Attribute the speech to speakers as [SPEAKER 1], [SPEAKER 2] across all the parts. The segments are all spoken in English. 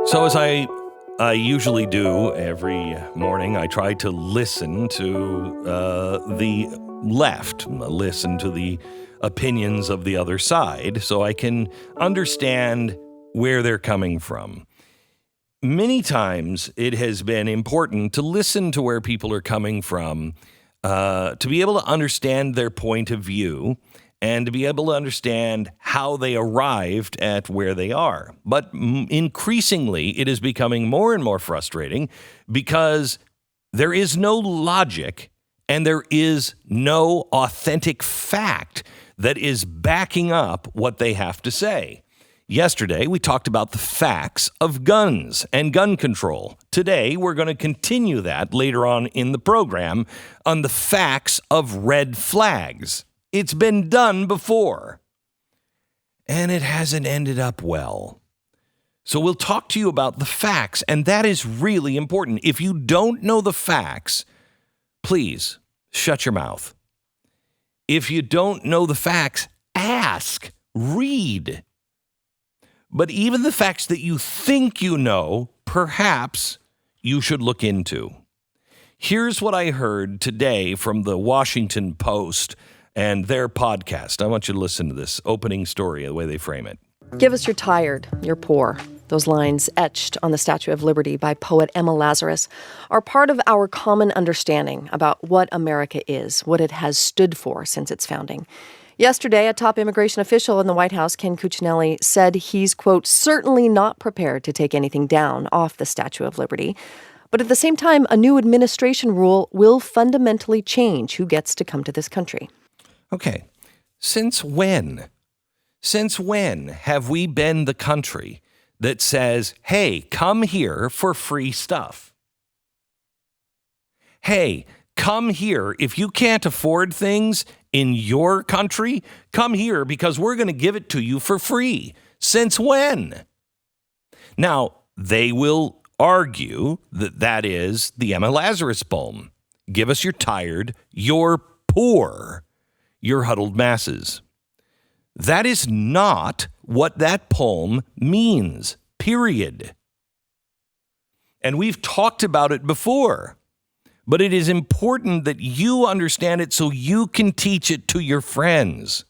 [SPEAKER 1] So as I usually do every morning, I try to listen to the left, listen to the opinions of the other side so I can understand where they're coming from. Many times it has been important to listen to where people are coming from, to be able to understand their point of view and to be able to understand how they arrived at where they are. But increasingly, it is becoming more and more frustrating because there is no logic and there is no authentic fact that is backing up what they have to say. Yesterday, we talked about the facts of guns and gun control. Today, we're going to continue that later on in the program on the facts of red flags. It's been done before, and it hasn't ended up well. So we'll talk to you about the facts, and that is really important. If you don't know the facts, please shut your mouth. If you don't know the facts, ask, read. But even the facts that you think you know, perhaps you should look into. Here's what I heard today from the Washington Post and their podcast. I want you to listen to this opening story, the way they frame it.
[SPEAKER 2] Give us you're tired, you're poor. Those lines etched on the Statue of Liberty by poet Emma Lazarus are part of our common understanding about what America is, what it has stood for since its founding. Yesterday, a top immigration official in the White House, Ken Cuccinelli, said he's, quote, certainly not prepared to take anything down off the Statue of Liberty. But at the same time, a new administration rule will fundamentally change who gets to come to this country.
[SPEAKER 1] Okay, since when? Since when have we been the country that says, hey, come here for free stuff? Hey, come here. If you can't afford things in your country, come here because we're going to give it to you for free. Since when? Now, they will argue that that is the Emma Lazarus poem. Give us your tired, your poor, your huddled masses. That is not what that poem means, period. And we've talked about it before, but it is important that you understand it so you can teach it to your friends.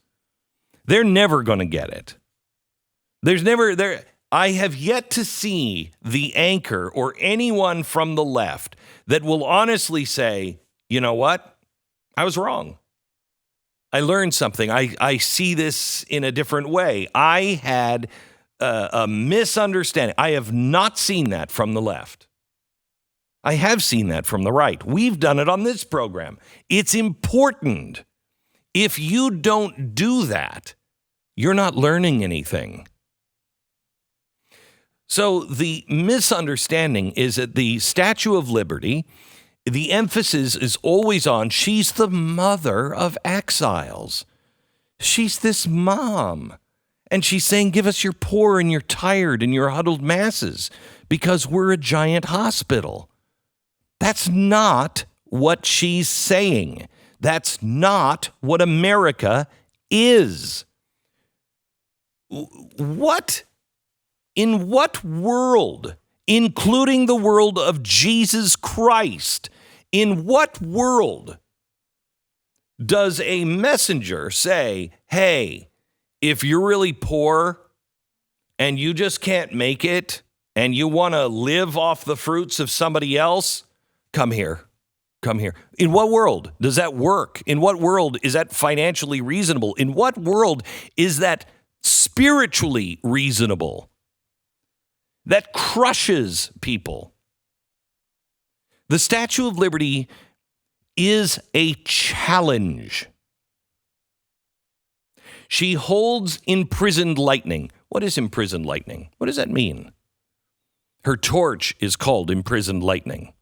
[SPEAKER 1] They're never going to get it. I have yet to see the anchor or anyone from the left that will honestly say, you know what? I was wrong. I learned something. I see this in a different way. I had a misunderstanding. I have not seen that from the left. I have seen that from the right. We've done it on this program. It's important. If you don't do that, you're not learning anything. So the misunderstanding is that the Statue of Liberty, the emphasis is always on she's the mother of exiles. She's this mom. And she's saying, give us your poor and your tired and your huddled masses because we're a giant hospital. That's not what she's saying. That's not what America is. What? In what world, including the world of Jesus Christ, in what world does a messenger say, hey, if you're really poor and you just can't make it and you want to live off the fruits of somebody else, come here. Come here. In what world does that work? In what world is that financially reasonable? In what world is that spiritually reasonable? That crushes people. The Statue of Liberty is a challenge. She holds imprisoned lightning. What is imprisoned lightning? What does that mean? Her torch is called imprisoned lightning.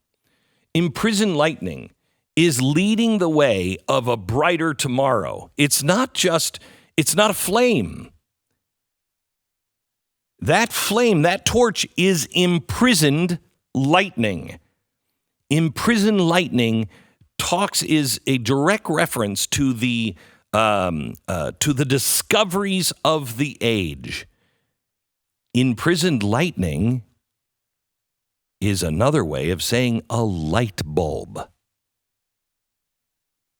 [SPEAKER 1] Imprisoned lightning is leading the way of a brighter tomorrow. It's not a flame. That flame, that torch is imprisoned lightning. Imprisoned lightning is a direct reference to the discoveries of the age. Imprisoned lightning is another way of saying a light bulb.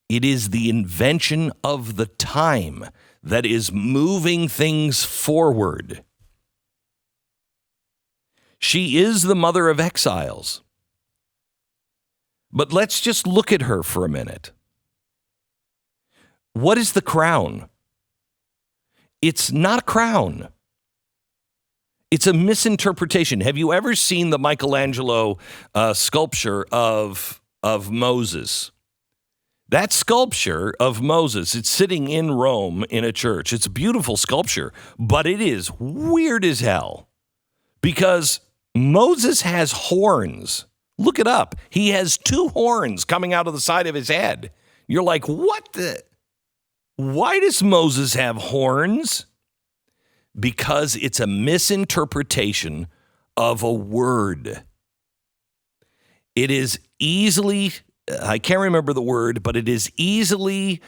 [SPEAKER 1] It is the invention of the time that is moving things forward. She is the mother of exiles. But let's just look at her for a minute. What is the crown? It's not a crown. It's a misinterpretation. Have you ever seen the Michelangelo sculpture of Moses? That sculpture of Moses, it's sitting in Rome in a church. It's a beautiful sculpture, but it is weird as hell because Moses has horns. Look it up. He has 2 horns coming out of the side of his head. You're like, what the? Why does Moses have horns? Because it's a misinterpretation of a word. It is easily, I can't remember the word, but it is easily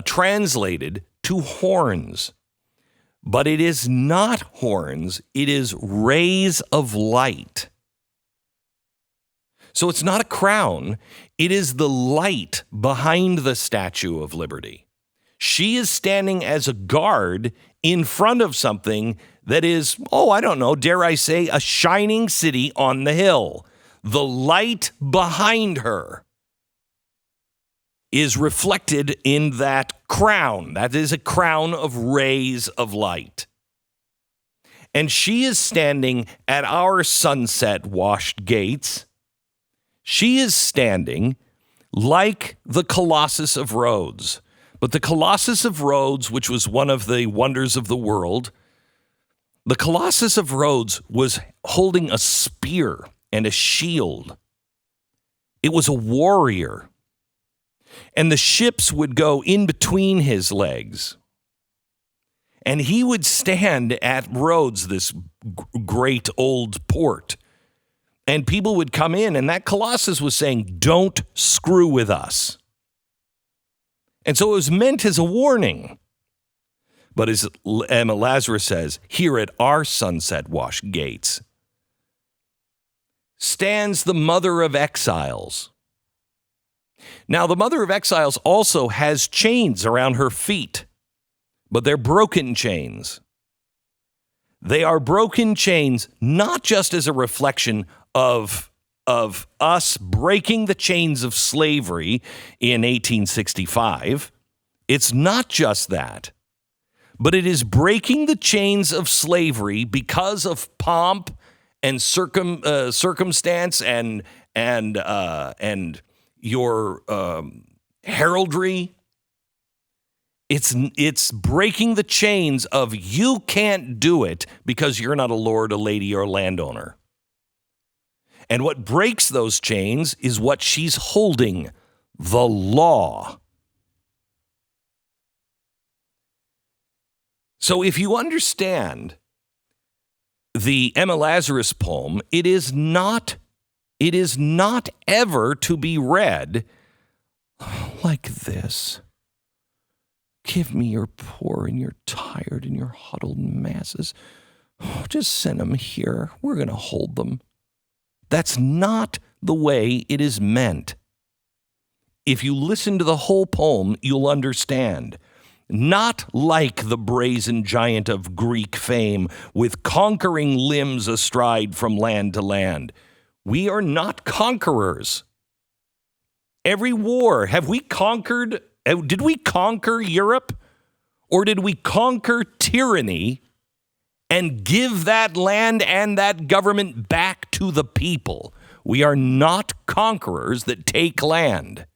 [SPEAKER 1] translated to horns. But it is not horns. It is rays of light. So it's not a crown. It is the light behind the Statue of Liberty. She is standing as a guard in front of something that is, I don't know, dare I say, a shining city on the hill. The light behind her is reflected in that crown. That is a crown of rays of light. And she is standing at our sunset-washed gates. She is standing like the Colossus of Rhodes. But the Colossus of Rhodes, which was one of the wonders of the world, the Colossus of Rhodes was holding a spear and a shield. It was a warrior. And the ships would go in between his legs. And he would stand at Rhodes, this great old port. And people would come in, and that Colossus was saying, don't screw with us. And so it was meant as a warning. But as Emma Lazarus says, here at our sunset-wash gates stands the mother of exiles. Now, the mother of exiles also has chains around her feet, but they're broken chains. They are broken chains not just as a reflection of us breaking the chains of slavery in 1865. It's not just that, but it is breaking the chains of slavery because of pomp and circumstance and your heraldry. It's breaking the chains of you can't do it because you're not a lord, a lady, or a landowner. And what breaks those chains is what she's holding, the law. So if you understand the Emma Lazarus poem, it is not ever to be read like this. Give me your poor and your tired and your huddled masses. Just send them here. We're going to hold them. That's not the way it is meant. If you listen to the whole poem, you'll understand. Not like the brazen giant of Greek fame, with conquering limbs astride from land to land. We are not conquerors. Every war, have we conquered? Did we conquer Europe? Or did we conquer tyranny and give that land and that government back to the people? We are not conquerors that take land.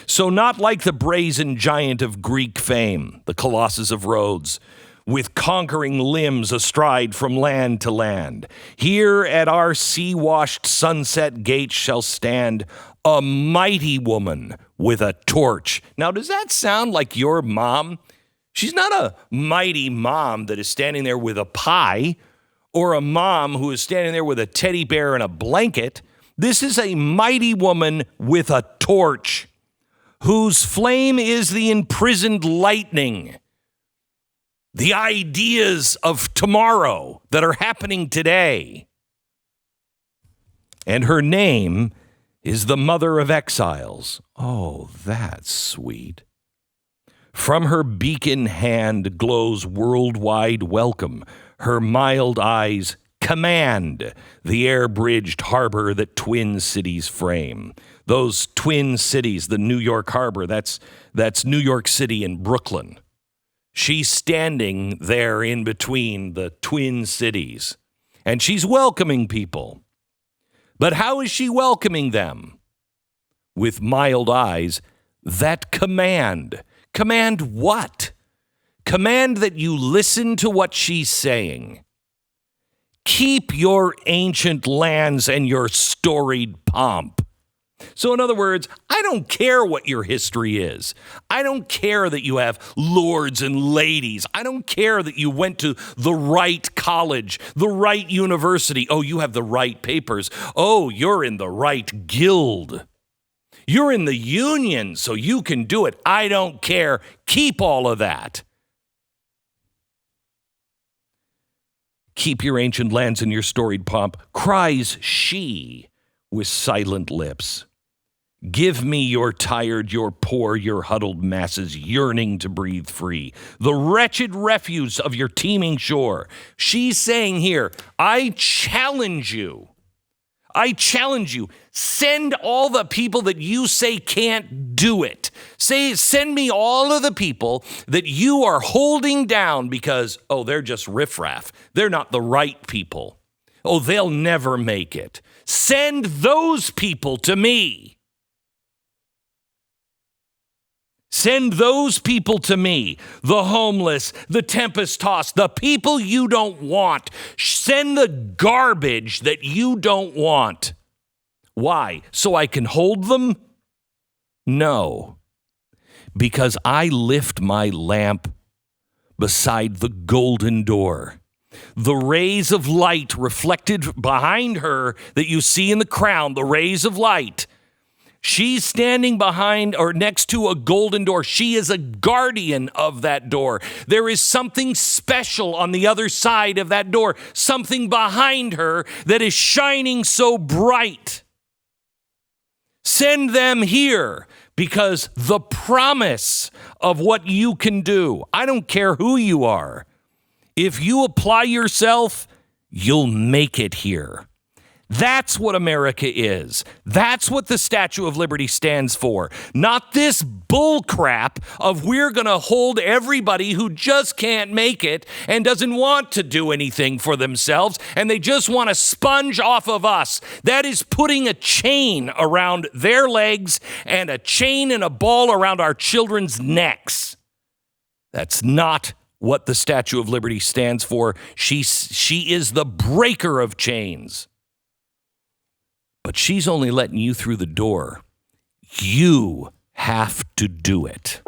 [SPEAKER 1] So not like the brazen giant of Greek fame, the Colossus of Rhodes, with conquering limbs astride from land to land. Here at our sea-washed sunset gate shall stand a mighty woman with a torch. Now, does that sound like your mom? She's not a mighty mom that is standing there with a pie or a mom who is standing there with a teddy bear and a blanket. This is a mighty woman with a torch whose flame is the imprisoned lightning. The ideas of tomorrow that are happening today. And her name is the mother of exiles. Oh, that's sweet. From her beacon hand glows worldwide welcome. Her mild eyes command the air-bridged harbor that twin cities frame. Those twin cities, the New York harbor, that's New York City and Brooklyn. She's standing there in between the twin cities, and she's welcoming people. But how is she welcoming them? With mild eyes that command. Command what? Command that you listen to what she's saying. Keep your ancient lands and your storied pomp. So in other words, I don't care what your history is. I don't care that you have lords and ladies. I don't care that you went to the right college, the right university. Oh, you have the right papers. Oh, you're in the right guild. You're in the union, so you can do it. I don't care. Keep all of that. Keep your ancient lands and your storied pomp, cries she with silent lips. Give me your tired, your poor, your huddled masses yearning to breathe free, the wretched refuse of your teeming shore. She's saying here, I challenge you. I challenge you. Send all the people that you say can't do it. Send me all of the people that you are holding down because, oh, they're just riffraff. They're not the right people. Oh, they'll never make it. Send those people to me. Send those people to me, the homeless, the tempest-tossed, the people you don't want. Send the garbage that you don't want. Why? So I can hold them? No. Because I lift my lamp beside the golden door. The rays of light reflected behind her that you see in the crown, the rays of light. She's standing behind or next to a golden door. She is a guardian of that door. There is something special on the other side of that door, something behind her that is shining so bright. Send them here because the promise of what you can do, I don't care who you are. If you apply yourself, you'll make it here. That's what America is. That's what the Statue of Liberty stands for. Not this bull crap of we're going to hold everybody who just can't make it and doesn't want to do anything for themselves and they just want to sponge off of us. That is putting a chain around their legs and a chain and a ball around our children's necks. That's not what the Statue of Liberty stands for. She is the breaker of chains. But she's only letting you through the door. You have to do it.